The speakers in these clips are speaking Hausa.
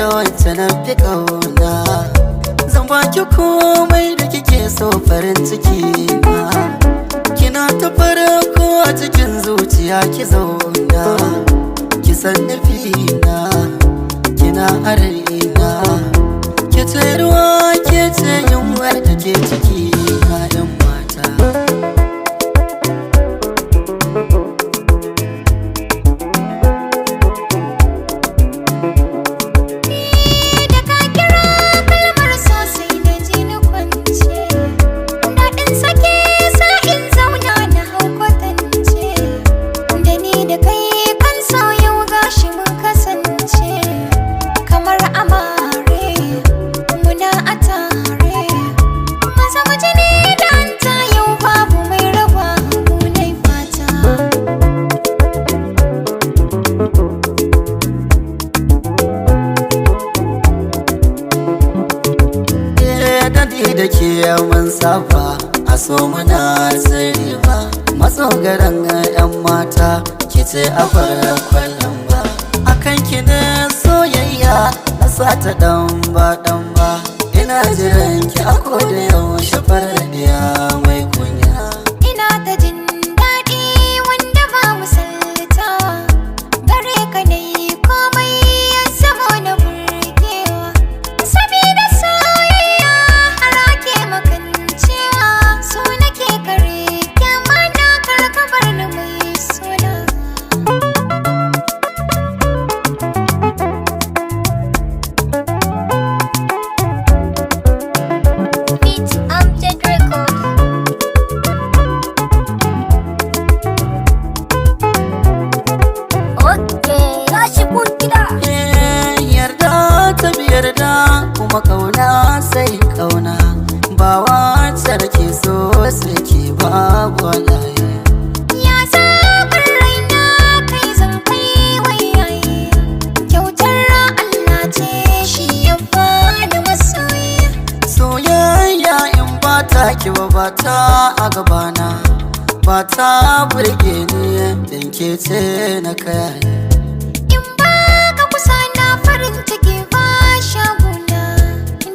wacce na fi ƙauna. Zan baki komai da kike so farin ciki na. Kina ta farko a cikin zuciya ki zauna. Ki san nufina, kina a raina. Ke ce ruwa, ke ce yunwa da ke ciki na 'yan mata. Da ke mun saba a so muna tsiri ba. Matsogaran 'yan mata ki ce a farar kwallon ba. Akan ki ne soyayya na sata dan ba. Ina jiran ki a koda yaushe farar diya mai kunya. Ina ta jin daɗi wanda ba misalta. Gare ka na yi komai ya zama na burgewa. Sabida soyayya har ake makancewa. So nake kare kyama na karkabar na mai suna. Beat Amjad Records. Okay, ya shigo gida. Yarda ta bi yarda kuma kauna sai kauna. Ba wacce da ke so sai ke babu walaye. Ya zaɓar raina kai zan kai wayaye. Kyautar Allah ce shi ya bani masoyi. Soyayya in ba ta ki ba ta a gabana. Ba ta burge ni dan ke ce na kaya. In ba ka kusa na farin ciki ba shaguna.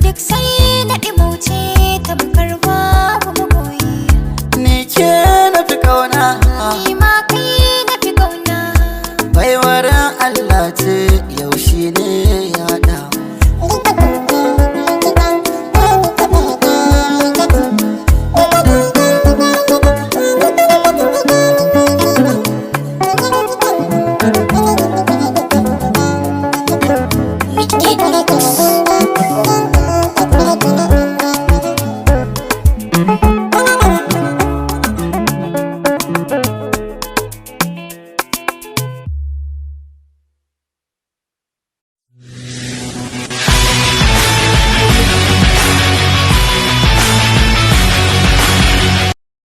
Duk sai na ɗimauce tamkar babu magoyi. Ni ke na fi kauna, Ni ma kai na fi ƙauna. baiwar Allah ce